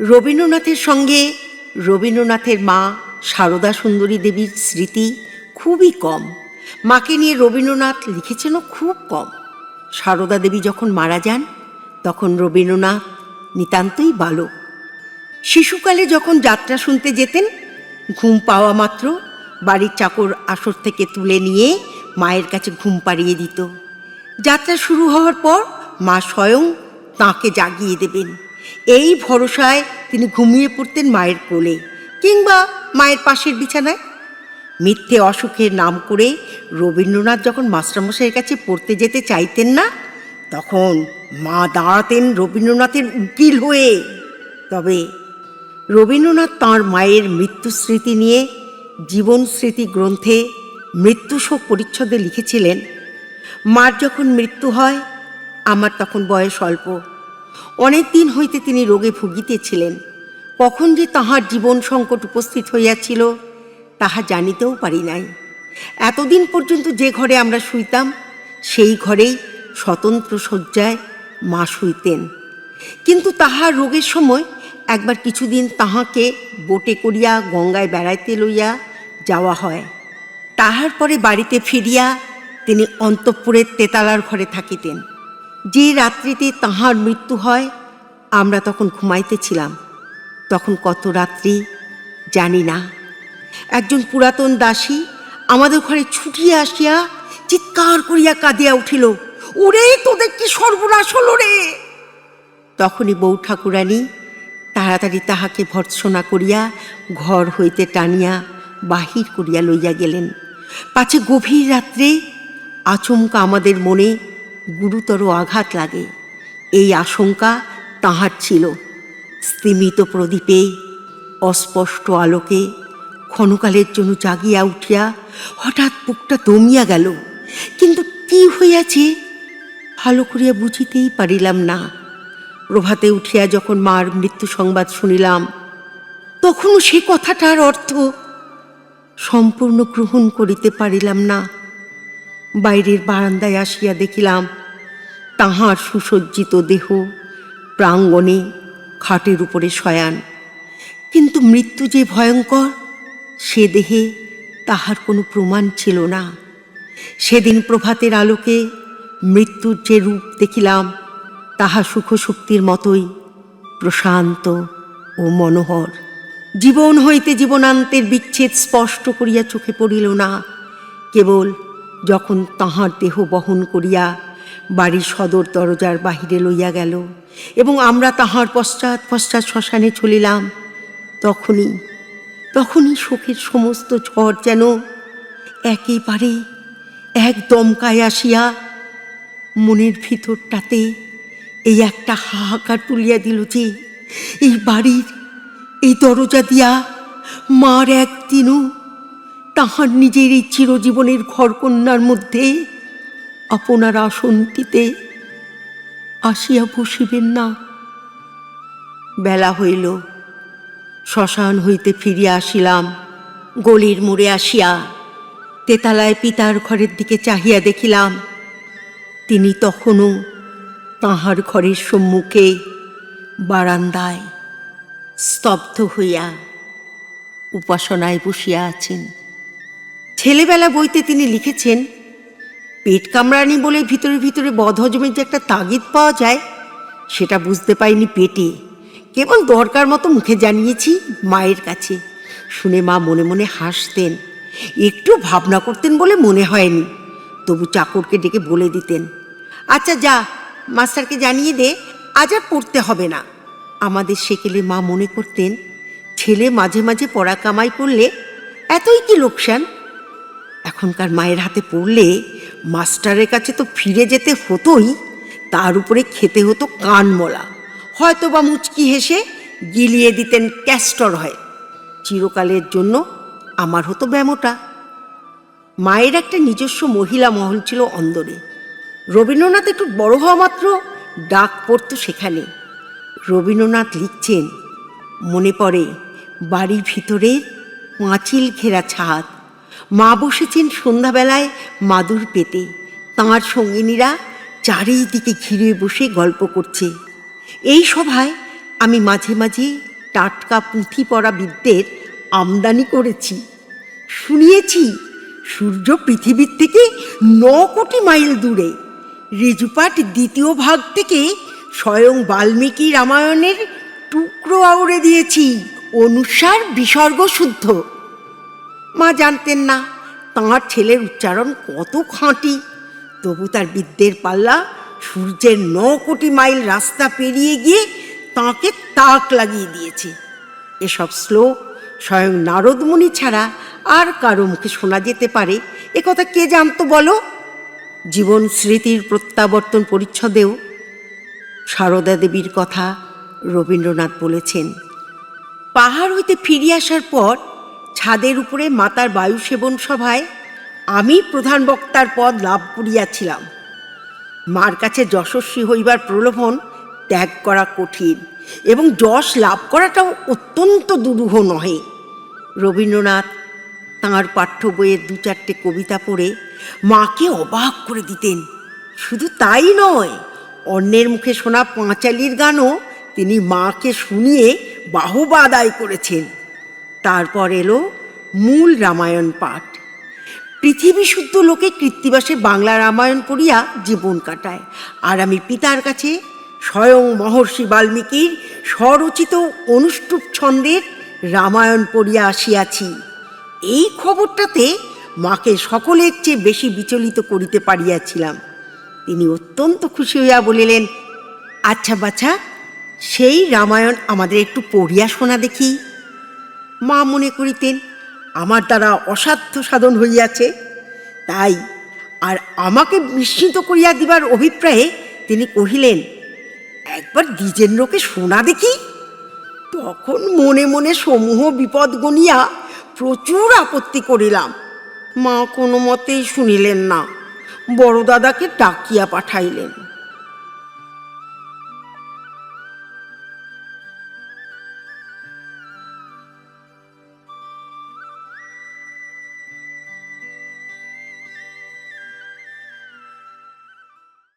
রবীন্দ্রনাথের সঙ্গে রবীন্দ্রনাথের মা সারদা সুন্দরী দেবীর স্মৃতি খুবই কম। মাকে নিয়ে রবীন্দ্রনাথ লিখেছেনও খুব কম। সারদা দেবী যখন মারা যান তখন রবীন্দ্রনাথ নিতান্তই বালক। শিশুকালে যখন যাত্রা শুনতে যেতেন, ঘুম পাওয়া মাত্র বাড়ির চাকর আসর থেকে তুলে নিয়ে মায়ের কাছে ঘুম পাড়িয়ে দিত। যাত্রা শুরু হওয়ার পর মা স্বয়ং তাঁকে জাগিয়ে দেবেন। এই ভরসায় তিনি ঘুমিয়ে পড়তেন মায়ের কোলে কিংবা মায়ের পাশের বিছানায়। মিথ্যে অসুখের নাম করে রবীন্দ্রনাথ যখন মাস্টারমশাইয়ের কাছে পড়তে যেতে চাইতেন না, তখন মা দাঁড়াতেন রবীন্দ্রনাথের উকিল হয়ে। তবে রবীন্দ্রনাথ তাঁর মায়ের মৃত্যু স্মৃতি নিয়ে জীবন স্মৃতি গ্রন্থে মৃত্যু শোক পরিচ্ছদে লিখেছিলেন, মার যখন মৃত্যু হয় আমার তখন বয়স অল্প। অনেক দিন হইতে তিনি রোগে ভুগিতেছিলেন। কখন যে তাহার জীবন সংকট উপস্থিত হইয়াছিল তাহা জানিতেও পারি নাই। এতদিন পর্যন্ত যে ঘরে আমরা শুইতাম সেই ঘরেই স্বতন্ত্র শয্যায় মা শুইতেন। কিন্তু তাহার রোগের সময় একবার কিছুদিন তাহাকে বোটে করিয়া গঙ্গায় বেড়াইতে লইয়া যাওয়া হয়। তাহার পরে বাড়িতে ফিরিয়া তিনি অন্তঃপুরের তেতালার ঘরে থাকিতেন। যে রাত্রিতে তাহার মৃত্যু হয় আমরা তখন ঘুমাইতেছিলাম। তখন কত রাত্রি জানি না। একজন পুরাতন দাসী আমাদের ঘরে ছুটিয়া আসিয়া চিৎকার করিয়া কাঁদিয়া উঠিল, ওরে তোদের কি সর্বনাশ হলো রে! তখনই বউ ঠাকুরানী তাড়াতাড়ি তাহাকে ভর্ৎসনা করিয়া ঘর হইতে টানিয়া বাহির করিয়া লইয়া গেলেন, পাছে গভীর রাত্রে আচমকা আমাদের মনে গুরুতর আঘাত লাগে। এই আশঙ্কা তাহার ছিল। স্তিমিত প্রদীপে অস্পষ্ট আলোকে ক্ষণকালের জন্য জাগিয়া উঠিয়া হঠাৎ বুকটা দমিয়া গেল। কিন্তু কি হইয়াছে ভালো করিয়া বুঝিতেই পারিলাম না। প্রভাতে উঠিয়া যখন মার মৃত্যু সংবাদ শুনিলাম, তখনও সে কথাটার অর্থ সম্পূর্ণ গ্রহণ করিতে পারিলাম না। বাইরের বারান্দায় আসিয়া দেখিলাম তাহার সুসজ্জিত দেহ প্রাঙ্গণে খাটের উপরে শয়ান। কিন্তু মৃত্যু যে ভয়ঙ্কর সে দেহে তাহার কোনো প্রমাণ ছিল না। সেদিন প্রভাতের আলোকে মৃত্যুর যে রূপ দেখিলাম তাহা সুখশক্তির মতোই প্রশান্ত ও মনোহর। জীবন হইতে জীবনান্তের বিচ্ছেদ স্পষ্ট করিয়া চোখে পড়িল না। কেবল যখন তাহার দেহ বহন করিয়া বাড়ির সদর দরজার বাহিরে লইয়া গেল এবং আমরা তাহার পশ্চাৎ পশ্চাৎ শ্মশানে চলিলাম, তখনই শোকের সমস্ত ঝড় যেন একেবারে এক দমকায় আসিয়া মনের ভিতরটাতে এই একটা হাহাকার তুলিয়া দিল যে এই বাড়ির এই দরজা দিয়া মার একদিনও তাহার নিজের এই চিরজীবনের ঘরকন্যার মধ্যে আপনার আসনটিতে আসিয়া বসিবেন না। বেলা হইল, শ্মশান হইতে ফিরিয়া আসিলাম। গলির মোড়ে আসিয়া তেতালায় পিতার ঘরের দিকে চাহিয়া দেখিলাম তিনি তখনও তাহার ঘরের সম্মুখে বারান্দায় স্তব্ধ হইয়া উপাসনায় বসিয়া আছেন। ছেলেবেলা বইতে তিনি লিখেছেন, পেট কামড়ানি বলে ভিতরে ভিতরে বদহজমের যে একটা তাগিদ পাওয়া যায় সেটা বুঝতে পাইনি পেটে, কেবল দরকার মতো মুখে জানিয়েছি মায়ের কাছে। শুনে মা মনে মনে হাসতেন, একটু ভাবনা করতেন বলে মনে হয়নি। তবু চাকরকে ডেকে বলে দিতেন, আচ্ছা যা মাস্টারকে জানিয়ে দে, আজ আর পড়তে হবে না। আমাদের সেকেলে মা মনে করতেন ছেলে মাঝে মাঝে পড়া কামাই করলে এতই কি লোকসান। এখনকার মায়ের হাতে পড়লে মাস্টারের কাছে তো ফিরে যেতে হতোই, তার উপরে খেতে হতো কানমলা, হয়তো বা মুচকি হেসে গিলিয়ে দিতেন ক্যাস্টর হয়। চিরকালের জন্য আমার হতো ব্যামোটা। মায়ের একটা নিজস্ব মহিলা মহল ছিল অন্দরে। রবীন্দ্রনাথ একটু বড় হওয়া মাত্র ডাক পড়ত সেখানে। রবীন্দ্রনাথ লিখছেন, মনে পড়ে বাড়ির ভিতরের পাঁচিল ঘেরা ছাদ, মা বসেছেন সন্ধ্যাবেলায় মাদুর পেতে, তাঁর সঙ্গিনীরা চারিদিকে ঘিরে বসে গল্প করছে। এই সভায় আমি মাঝে মাঝে টাটকা পুঁথি পড়া বিদ্যের আমদানি করেছি। শুনিয়েছি সূর্য পৃথিবীর থেকে 9 কোটি মাইল দূরে। ঋজুপাঠ 2য় ভাগ থেকে স্বয়ং বাল্মীকি রামায়ণের টুকরো আউড়ে দিয়েছি, অনুসার বিসর্গ শুদ্ধ। মা জানতেন না তাঁর ছেলের উচ্চারণ কত খাঁটি, তবু তার বিদ্যের পাল্লা সূর্যের 9 কোটি মাইল রাস্তা পেরিয়ে গিয়ে তাঁকে তাক লাগিয়ে দিয়েছে। এসব শ্লোক স্বয়ং নারদমুনি ছাড়া আর কারো মুখে শোনা যেতে পারে একথা কে জানতো বলো? জীবন স্মৃতির প্রত্যাবর্তন পরিচ্ছদেও সারদা দেবীর কথা রবীন্দ্রনাথ বলেছেন। পাহাড় হইতে ফিরে আসার পর ছাদের উপরে মাতার বায়ু সেবন সভায় আমি প্রধান বক্তার পদ লাভ করিয়াছিলাম। মার কাছে যশস্বী হইবার প্রলোভন ত্যাগ করা কঠিন এবং যশ লাভ করাটাও অত্যন্ত দুরূহ নহে। রবীন্দ্রনাথ তাঁর পাঠ্য বইয়ের 2-4টে কবিতা পড়ে মাকে অবাক করে দিতেন। শুধু তাই নয়, অন্যের মুখে শোনা পাঁচালির গানও তিনি মাকে শুনিয়ে বাহবা আদায় করেছেন। তারপর এলো মূল রামায়ণ পাঠ। পৃথিবী শুদ্ধ লোকে কৃত্তিবাসে বাংলা রামায়ণ পড়িয়া জীবন কাটায়, আর আমি পিতার কাছে স্বয়ং মহর্ষি বাল্মীকির স্বরচিত অনুষ্টুপ ছন্দের রামায়ণ পড়িয়া আসিয়াছি। এই খবরটাতে মাকে সকলের চেয়ে বেশি বিচলিত করিতে পারিয়াছিলাম। তিনি অত্যন্ত খুশি হইয়া বলিলেন, আচ্ছা বাছা, সেই রামায়ণ আমাদের একটু পড়িয়া শোনা দেখি। মা মনে করিতেন আমার দ্বারা অসাধ্য সাধন হইয়াছে, তাই আর আমাকে বিস্মিত করিয়া দিবার অভিপ্রায়ে তিনি কহিলেন, একবার দ্বিজেন্দ্রকে শোনা দেখি। তখন মনে মনে সমূহ বিপদ গণিয়া প্রচুর আপত্তি করিলাম। মা কোনো মতেই শুনিলেন না, বড় দাদাকে ডাকিয়া পাঠাইলেন।